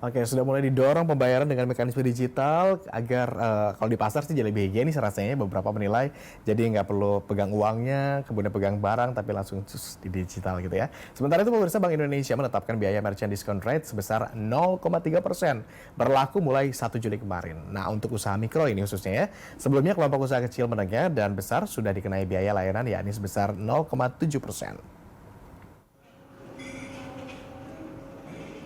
Oke, sudah mulai didorong pembayaran dengan mekanisme digital agar kalau di pasar sih jadi lebih higienis rasanya. Beberapa menilai jadi nggak perlu pegang uangnya, kemudian pegang barang, tapi langsung di digital gitu ya. Sementara itu pemirsa, Bank Indonesia menetapkan biaya merchant discount rate sebesar 0,3% berlaku mulai 1 Juli kemarin. Nah, untuk usaha mikro ini khususnya ya, sebelumnya kelompok usaha kecil, menengah, dan besar sudah dikenai biaya layanan yakni sebesar 0,7%.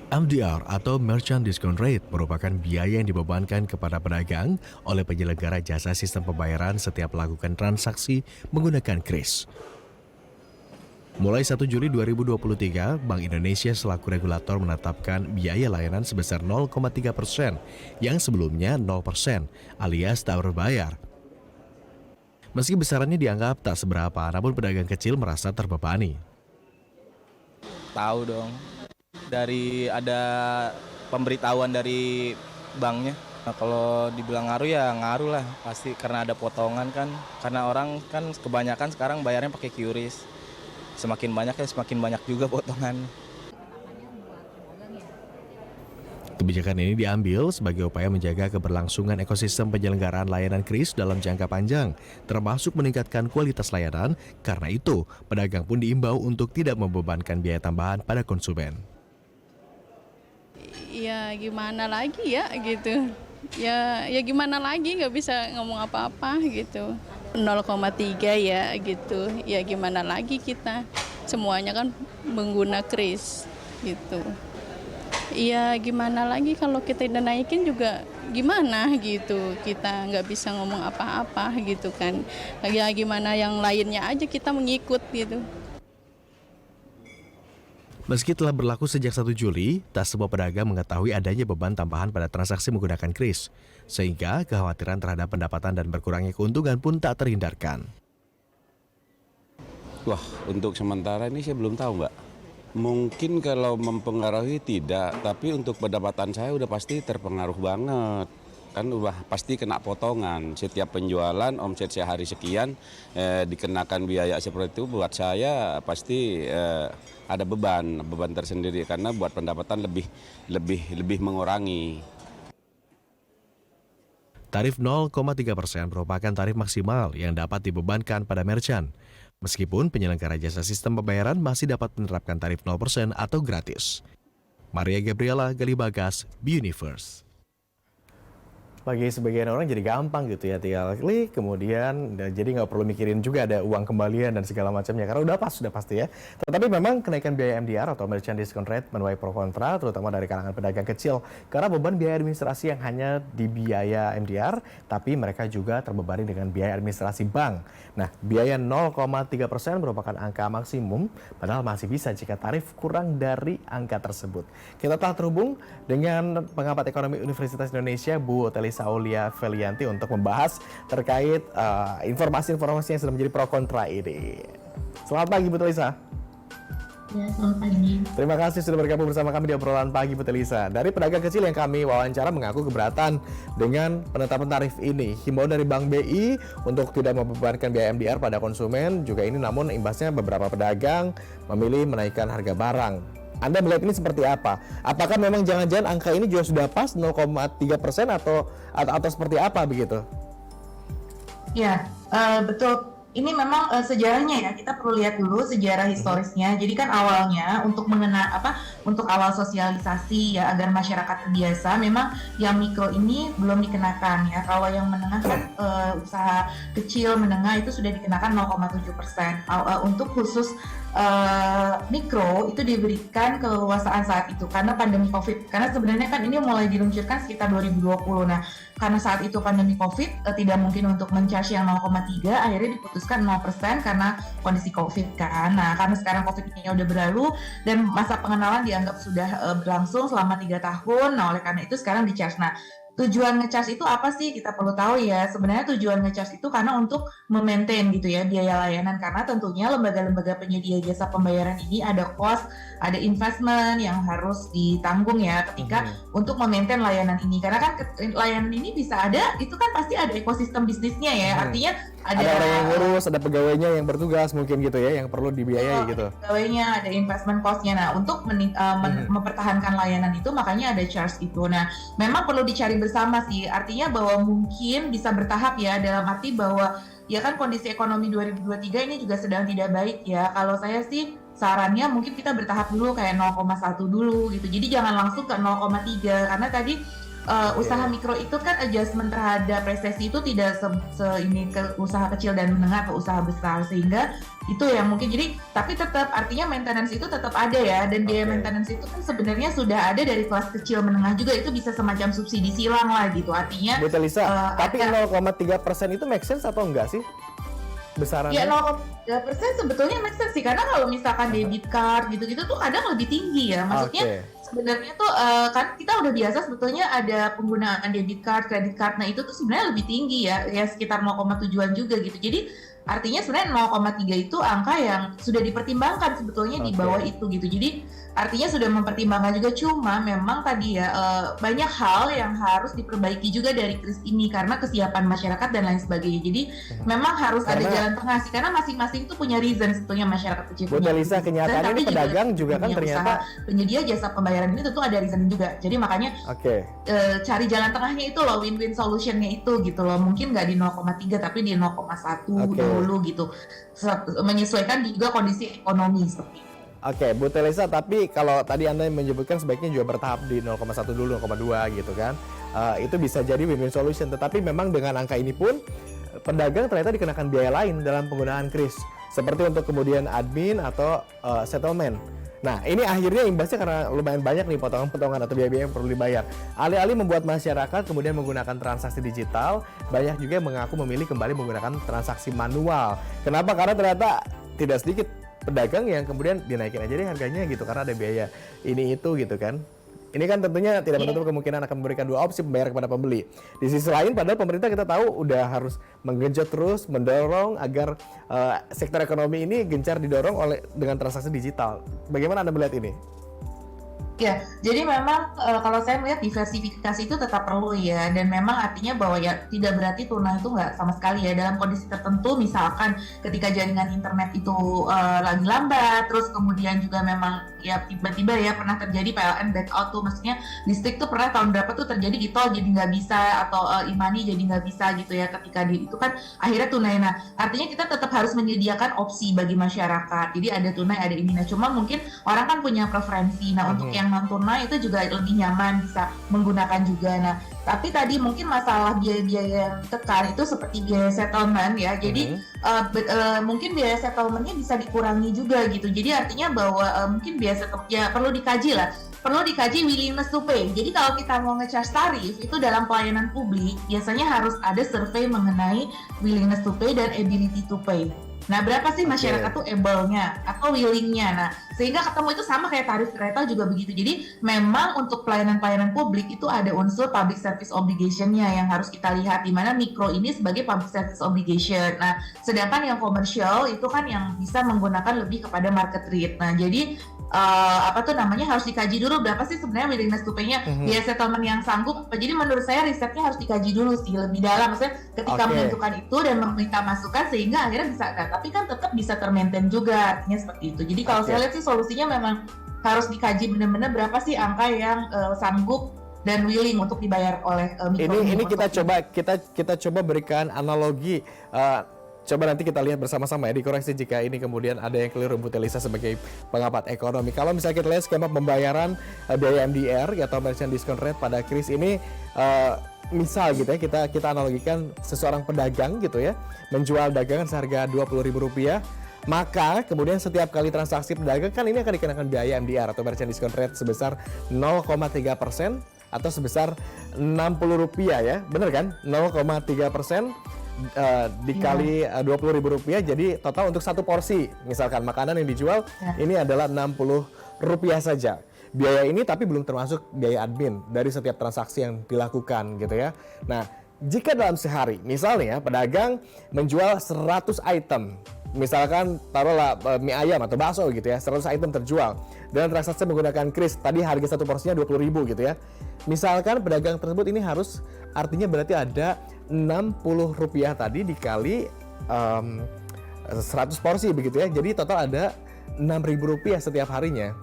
MDR atau Merchant Discount Rate merupakan biaya yang dibebankan kepada pedagang oleh penyelenggara jasa sistem pembayaran setiap melakukan transaksi menggunakan KRIS. Mulai 1 Juli 2023, Bank Indonesia selaku regulator menetapkan biaya layanan sebesar 0,3% yang sebelumnya 0% alias tak berbayar. Meski besarannya dianggap tak seberapa, namun pedagang kecil merasa terbebani. Tahu dong, dari ada pemberitahuan dari banknya. Nah, kalau dibilang ngaruh ya ngaruh lah, pasti karena ada potongan kan. Karena orang kan kebanyakan sekarang bayarnya pakai QRIS. Semakin banyak ya semakin banyak juga potongan. Kebijakan ini diambil sebagai upaya menjaga keberlangsungan ekosistem penyelenggaraan layanan KRIS dalam jangka panjang, termasuk meningkatkan kualitas layanan. Karena itu, pedagang pun diimbau untuk tidak membebankan biaya tambahan pada konsumen. Ya gimana lagi ya gitu. Ya gimana lagi, nggak bisa ngomong apa-apa gitu. 0,3 ya gitu. Ya gimana lagi kita. Semuanya kan mengguna kris gitu. Ya gimana lagi kalau kita udah naikin juga gimana gitu. Kita nggak bisa ngomong apa-apa gitu kan. Ya gimana yang lainnya aja kita mengikut gitu. Meski telah berlaku sejak 1 Juli, tak semua pedagang mengetahui adanya beban tambahan pada transaksi menggunakan KRIS, sehingga kekhawatiran terhadap pendapatan dan berkurangnya keuntungan pun tak terhindarkan. Wah, untuk sementara ini saya belum tahu, Mbak. Mungkin kalau mempengaruhi tidak, tapi untuk pendapatan saya udah pasti terpengaruh banget. Kan udah pasti kena potongan. Setiap penjualan, omset sehari sekian, dikenakan biaya seperti itu buat saya pasti ada beban tersendiri karena buat pendapatan lebih mengurangi. Tarif 0,3% merupakan tarif maksimal yang dapat dibebankan pada merchant. Meskipun penyelenggara jasa sistem pembayaran masih dapat menerapkan tarif 0% atau gratis. Maria Gabriela, Gali Bagas, B-Universe. Bagi sebagian orang jadi gampang gitu ya, tinggal klik kemudian jadi nggak perlu mikirin juga ada uang kembalian dan segala macamnya karena sudah pasti ya. Tetapi memang kenaikan biaya MDR atau Merchant Discount Rate menuai pro kontra terutama dari kalangan pedagang kecil karena beban biaya administrasi yang hanya di biaya MDR tapi mereka juga terbebani dengan biaya administrasi bank. Nah, biaya 0,3% merupakan angka maksimum padahal masih bisa jika tarif kurang dari angka tersebut. Kita telah terhubung dengan pengamat ekonomi Universitas Indonesia Bu Telis Aulia Felianti untuk membahas terkait informasi-informasi yang sudah menjadi pro kontra ini. Selamat pagi Bu Telisa. Ya, selamat pagi. Terima kasih sudah bergabung bersama kami di obrolan pagi Bu Telisa. Dari pedagang kecil yang kami wawancara mengaku keberatan dengan penetapan tarif ini. Himbauan dari Bank BI untuk tidak membebankan biaya MDR pada konsumen juga ini, namun imbasnya beberapa pedagang memilih menaikkan harga barang. Anda melihat ini seperti apa? Apakah memang jangan-jangan angka ini juga sudah pas 0,3% atau seperti apa begitu? Ya, betul. Ini memang sejarahnya ya, kita perlu lihat dulu sejarah historisnya. Jadi kan awalnya untuk untuk awal sosialisasi ya agar masyarakat terbiasa, memang yang mikro ini belum dikenakan ya. Kalau yang menengah kan usaha kecil menengah itu sudah dikenakan 0,7%. Untuk khusus mikro itu diberikan keleluasaan saat itu karena pandemi COVID. Karena sebenarnya kan ini mulai diluncurkan sekitar 2020. Nah, karena saat itu pandemi COVID tidak mungkin untuk men-charge yang 0,3, akhirnya diputuskan 0% karena kondisi COVID kan. Nah, karena sekarang COVID-nya udah berlalu dan masa pengenalan dianggap sudah berlangsung selama 3 tahun. Nah, oleh karena itu sekarang di-charge. Nah, tujuan nge-charge itu apa sih? Kita perlu tahu ya. Sebenarnya tujuan nge-charge itu karena untuk memaintain gitu ya biaya layanan, karena tentunya lembaga-lembaga penyedia jasa pembayaran ini ada cost, ada investment yang harus ditanggung ya ketika untuk memaintain layanan ini. Karena kan layanan ini bisa ada, itu kan pasti ada ekosistem bisnisnya ya. Artinya ada orang yang ngurus, ada pegawainya yang bertugas mungkin gitu ya, yang perlu dibiayai gitu. Pegawainya, ada investment cost-nya. Nah, untuk mempertahankan layanan itu makanya ada charge itu. Nah, memang perlu dicari bersama sih. Artinya bahwa mungkin bisa bertahap ya, dalam arti bahwa ya kan kondisi ekonomi 2023 ini juga sedang tidak baik ya. Kalau saya sih sarannya mungkin kita bertahap dulu kayak 0,1 dulu gitu. Jadi jangan langsung ke 0,3 karena tadi usaha mikro itu kan adjustment terhadap resesi itu tidak ini ke usaha kecil dan menengah ke usaha besar, sehingga itu yang mungkin jadi tapi tetap artinya maintenance itu tetap ada ya, dan biaya maintenance itu kan sebenarnya sudah ada dari kelas kecil menengah juga, itu bisa semacam subsidi silang lah gitu artinya. Bu Telisa, tapi 0,3% itu make sense atau enggak sih besarannya? Ya 0,3% sebetulnya make sense sih, karena kalau misalkan debit card gitu-gitu tuh kadang lebih tinggi ya, maksudnya sebenarnya tuh kan kita udah biasa sebetulnya ada penggunaan debit card, credit card, nah itu tuh sebenarnya lebih tinggi ya sekitar 0,7-an juga gitu. Jadi artinya sebenarnya 0,3 itu angka yang sudah dipertimbangkan sebetulnya di bawah itu gitu. Jadi artinya sudah mempertimbangkan juga, cuma memang tadi ya banyak hal yang harus diperbaiki juga dari kris ini karena kesiapan masyarakat dan lain sebagainya. Jadi memang harus ada jalan tengah sih, karena masing-masing itu punya reason sebetulnya masyarakat kecil. Bu Telisa, kenyataannya ini pedagang juga kan ternyata penyedia jasa pembayaran ini tentu ada reason juga. Jadi makanya cari jalan tengahnya itu loh, win-win solutionnya itu gitu loh. Mungkin nggak di 0,3 tapi di 0,1 dulu gitu. Menyesuaikan juga kondisi ekonomi seperti itu. Oke, Bu Telisa, tapi kalau tadi Anda menyebutkan sebaiknya juga bertahap di 0,1 dulu, 0,2 gitu kan. Itu bisa jadi win-win solution, tetapi memang dengan angka ini pun pedagang ternyata dikenakan biaya lain dalam penggunaan kris, seperti untuk kemudian admin atau settlement. Nah, ini akhirnya imbasnya karena lumayan banyak nih potongan-potongan atau biaya-biaya yang perlu dibayar. Alih-alih membuat masyarakat kemudian menggunakan transaksi digital, banyak juga yang mengaku memilih kembali menggunakan transaksi manual. Kenapa? Karena ternyata tidak sedikit pedagang yang kemudian dinaikin aja deh harganya gitu karena ada biaya ini itu gitu kan. Ini kan tentunya tidak menutup kemungkinan akan memberikan dua opsi pembayaran kepada pembeli. Di sisi lain padahal pemerintah kita tahu udah harus menggenjot terus mendorong agar sektor ekonomi ini gencar didorong dengan transaksi digital. Bagaimana Anda melihat ini? Ya, jadi memang kalau saya melihat diversifikasi itu tetap perlu ya, dan memang artinya bahwa ya tidak berarti tunai itu nggak sama sekali ya, dalam kondisi tertentu misalkan ketika jaringan internet itu lagi lambat, terus kemudian juga memang ya tiba-tiba ya pernah terjadi PLN blackout tuh, maksudnya listrik tuh pernah tahun berapa tuh terjadi di tol jadi nggak bisa, atau e-money jadi nggak bisa gitu ya, ketika itu kan akhirnya tunai. Nah, artinya kita tetap harus menyediakan opsi bagi masyarakat, jadi ada tunai ada ini. Nah, cuma mungkin orang kan punya preferensi. Nah, untuk yang non tunai itu juga lebih nyaman bisa menggunakan juga. Nah, tapi tadi mungkin masalah biaya-biaya yang tekan itu seperti biaya settlement ya. Jadi mungkin biaya settlementnya bisa dikurangi juga gitu. Jadi artinya bahwa mungkin biaya settlement ya perlu dikaji lah. Perlu dikaji willingness to pay. Jadi kalau kita mau nge-charge tarif itu dalam pelayanan publik biasanya harus ada survei mengenai willingness to pay dan ability to pay. Nah, berapa sih masyarakat tuh able-nya atau willing-nya? Nah, sehingga ketemu itu sama kayak tarif kereta juga begitu. Jadi, memang untuk pelayanan-pelayanan publik itu ada unsur public service obligation-nya yang harus kita lihat, di mana mikro ini sebagai public service obligation. Nah, sedangkan yang komersial itu kan yang bisa menggunakan lebih kepada market rate. Nah, jadi harus dikaji dulu berapa sih sebenarnya willingness to pay-nya, biaya settlement yang sanggup. Jadi menurut saya risetnya harus dikaji dulu sih lebih dalam, maksudnya ketika menentukan itu dan meminta masukan sehingga akhirnya bisa, tapi kan tetap bisa termaintain juga, artinya seperti itu. Jadi kalau saya lihat sih solusinya memang harus dikaji benar-benar berapa sih angka yang sanggup dan willing untuk dibayar oleh mikro. Ini kita coba berikan analogi. Coba nanti kita lihat bersama-sama ya, dikoreksi jika ini kemudian ada yang keliru, Bu Telisa sebagai pengamat ekonomi. Kalau misalnya kita lihat skema pembayaran biaya MDR atau merchant discount rate pada kris ini, misal gitu ya, kita analogikan seseorang pedagang gitu ya, menjual dagangan seharga Rp20.000, maka kemudian setiap kali transaksi pedagang kan ini akan dikenakan biaya MDR atau merchant discount rate sebesar 0,3% atau sebesar Rp60 ya, bener kan? 0,3% dikali Rp20.000, jadi total untuk satu porsi misalkan makanan yang dijual ini adalah Rp60 saja. Biaya ini tapi belum termasuk biaya admin dari setiap transaksi yang dilakukan gitu ya. Nah, jika dalam sehari misalnya pedagang menjual 100 item, misalkan taruhlah mie ayam atau bakso gitu ya, 100 item terjual dengan transaksi menggunakan kris, tadi harga satu porsinya Rp20.000 gitu ya. Misalkan pedagang tersebut ini harus, artinya berarti ada Rp60 tadi dikali 100 porsi begitu ya. Jadi total ada Rp6.000 setiap harinya.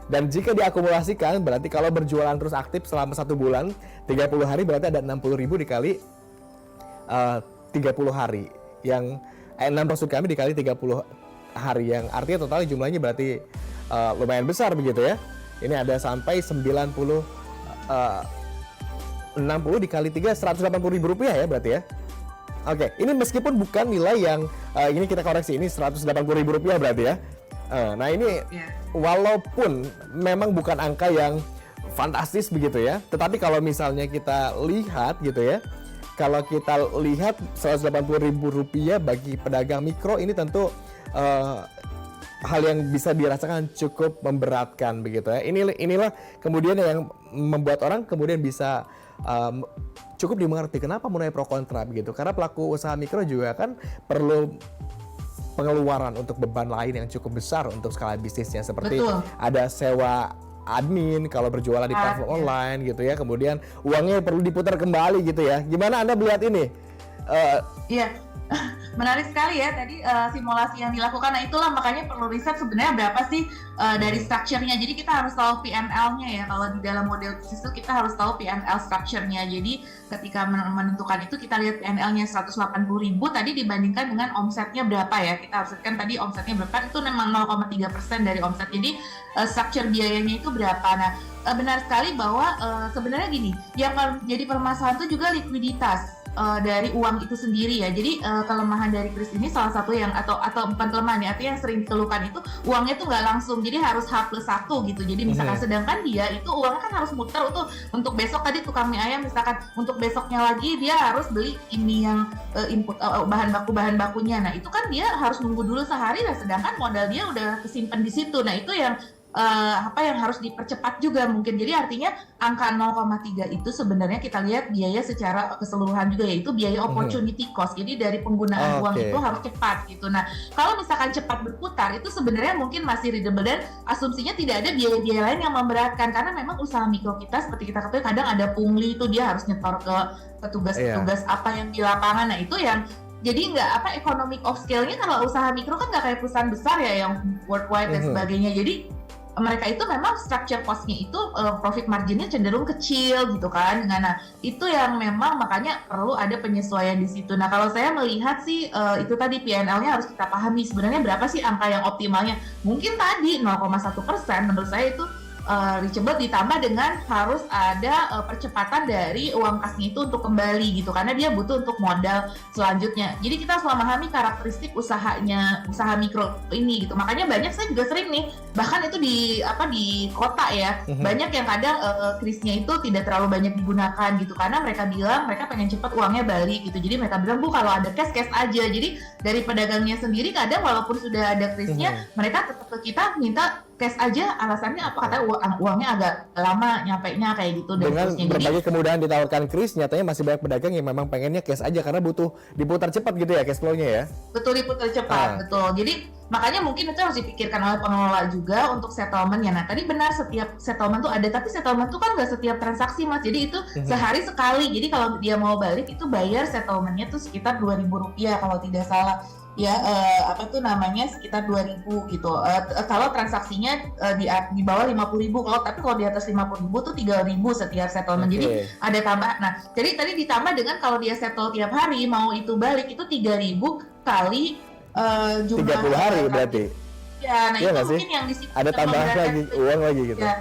Dan jika diakumulasikan berarti kalau berjualan terus aktif selama 1 bulan 30 hari berarti ada 60.000 dikali 30 hari yang 6 maksud kami dikali 30 hari yang artinya total jumlahnya berarti lumayan besar begitu ya. Ini ada sampai 60 dikali 3 Rp180.000 ya berarti ya. Oke, ini meskipun bukan nilai yang ini kita koreksi, ini Rp180.000 berarti ya. Nah ini walaupun memang bukan angka yang fantastis begitu ya, tetapi kalau misalnya kita lihat gitu ya, kalau kita lihat Rp180.000 bagi pedagang mikro ini tentu hal yang bisa dirasakan cukup memberatkan begitu ya. Inilah kemudian yang membuat orang kemudian bisa cukup dimengerti kenapa mulai pro kontra begitu. Karena pelaku usaha mikro juga kan perlu pengeluaran untuk beban lain yang cukup besar untuk skala bisnisnya seperti ada sewa admin kalau berjualan di platform online gitu ya. Kemudian uangnya perlu diputar kembali gitu ya. Gimana Anda melihat ini? Iya, menarik sekali ya tadi simulasi yang dilakukan. Nah itulah makanya perlu riset sebenarnya berapa sih dari structure-nya. Jadi kita harus tahu P&L-nya ya. Kalau di dalam model bisnis itu kita harus tahu P&L structure-nya. Jadi ketika menentukan itu kita lihat P&L-nya 180.000 tadi dibandingkan dengan omsetnya berapa ya. Kita harus lihat tadi omsetnya berapa, itu memang 0,3% dari omset. Jadi structure biayanya itu berapa. Nah benar sekali bahwa sebenarnya gini, yang jadi permasalahan itu juga likuiditas dari uang itu sendiri ya. Jadi kelemahan dari Kris ini salah satu yang atau bukan kelemahan ya, artinya yang sering dikeluhkan itu uangnya tuh nggak langsung, jadi harus H+1 gitu. Jadi misalkan sedangkan dia itu uangnya kan harus muter untuk besok tadi tukang mie ayam misalkan untuk besoknya lagi dia harus beli ini yang input bahan bakunya. Nah itu kan dia harus nunggu dulu sehari, nah sedangkan modal dia udah kesimpan di situ. Nah itu yang yang harus dipercepat juga mungkin. Jadi artinya angka 0,3 itu sebenarnya kita lihat biaya secara keseluruhan juga, yaitu biaya opportunity cost. Jadi dari penggunaan uang itu harus cepat gitu. Nah kalau misalkan cepat berputar itu sebenarnya mungkin masih readable dan asumsinya tidak ada biaya-biaya lain yang memberatkan, karena memang usaha mikro kita seperti kita ketahui kadang ada pungli itu dia harus nyetor ke petugas-petugas apa yang di lapangan. Nah itu yang jadi nggak economic of scale-nya kalau usaha mikro kan nggak kayak perusahaan besar ya yang worldwide dan sebagainya. Jadi mereka itu memang structure cost-nya itu profit margin-nya cenderung kecil gitu kan. Nah itu yang memang makanya perlu ada penyesuaian di situ. Nah kalau saya melihat sih itu tadi P&L-nya harus kita pahami sebenarnya berapa sih angka yang optimalnya. Mungkin tadi 0,1% menurut saya itu reachable, ditambah dengan harus ada percepatan dari uang kasnya itu untuk kembali gitu, karena dia butuh untuk modal selanjutnya. Jadi kita selalu memahami karakteristik usaha mikro ini gitu. Makanya banyak, saya juga sering nih bahkan itu di kota ya, banyak yang kadang krisnya itu tidak terlalu banyak digunakan gitu, karena mereka bilang mereka pengen cepat uangnya balik gitu. Jadi mereka bilang, Bu kalau ada cash aja. Jadi dari pedagangnya sendiri kadang walaupun sudah ada krisnya mereka tetap ke kita minta cash aja. Alasannya apa? Katanya uangnya agak lama nyampainya kayak gitu. Dengan berbagai kemudahan ditawarkan Kris, nyatanya masih banyak pedagang yang memang pengennya cash aja karena butuh diputar cepat gitu ya cash flow-nya ya. Betul, diputar cepat, betul. Jadi makanya mungkin itu harus dipikirkan oleh pengelola juga untuk settlement-nya. Nah tadi benar setiap settlement tuh ada, tapi settlement tuh kan nggak setiap transaksi Mas. Jadi itu sehari sekali. Jadi kalau dia mau balik itu bayar settlement-nya tuh sekitar Rp2.000 kalau tidak salah. Ya sekitar 2.000 gitu. Kalau transaksinya di bawah 50.000, kalau di atas 50.000 tuh 3.000 setiap settlement. Jadi ada tambah. Nah, jadi tadi ditambah dengan kalau dia settle tiap hari mau itu balik itu 3.000 kali jumlah 30 hari berarti. Ya, nah iya itu mungkin yang di situ ada tambahan lagi uang lagi gitu. Ya.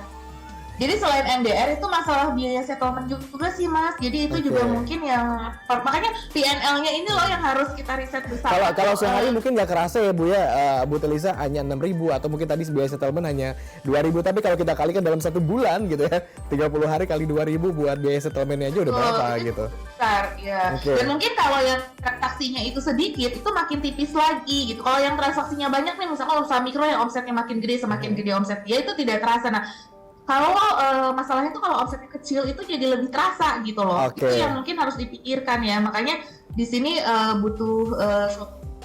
Jadi selain MDR itu masalah biaya settlement juga sih Mas. Jadi itu juga mungkin yang makanya P&L-nya ini loh yang harus kita riset bersama. Kalau sehari mungkin nggak kerasa ya Bu ya, Bu Telisa hanya 6.000 atau mungkin tadi biaya settlement hanya 2.000, tapi kalau kita kalikan dalam 1 bulan gitu ya, 30 hari kali 2.000 buat biaya settlement-nya aja udah berapa gitu. Besar ya. Dan mungkin kalau yang transaksinya itu sedikit itu makin tipis lagi gitu. Kalau yang transaksinya banyak nih, misalkan usaha mikro yang omsetnya makin gede, semakin gede omset dia itu tidak terasa. Nah kalau masalahnya tuh kalau omsetnya kecil itu jadi lebih terasa gitu loh. Itu yang mungkin harus dipikirkan ya. Makanya di sini butuh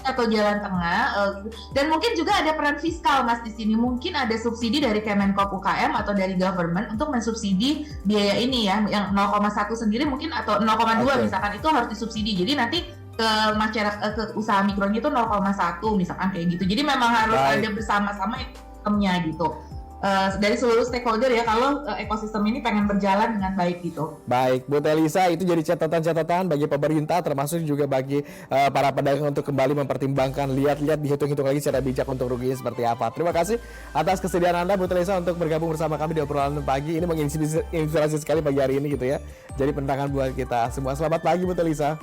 atau jalan tengah dan mungkin juga ada peran fiskal Mas di sini. Mungkin ada subsidi dari Kemenkop UKM atau dari government untuk mensubsidi biaya ini ya. Yang 0,1 sendiri mungkin atau 0,2 misalkan itu harus disubsidi. Jadi nanti ke masyarakat ke usaha mikronya itu 0,1 misalkan kayak gitu. Jadi memang harus Baik. ada bersama-sama ekosistemnya gitu. Dari seluruh stakeholder ya kalau ekosistem ini pengen berjalan dengan baik gitu. Baik, Bu Telisa, itu jadi catatan-catatan bagi pemerintah termasuk juga bagi para pedagang untuk kembali mempertimbangkan, lihat-lihat, dihitung-hitung lagi secara bijak untuk ruginya seperti apa. Terima kasih atas kesediaan Anda Bu Telisa untuk bergabung bersama kami di obrolan pagi. Ini menginspirasi sekali pagi hari ini gitu ya. Jadi penentangan buat kita semua. Selamat pagi Bu Telisa.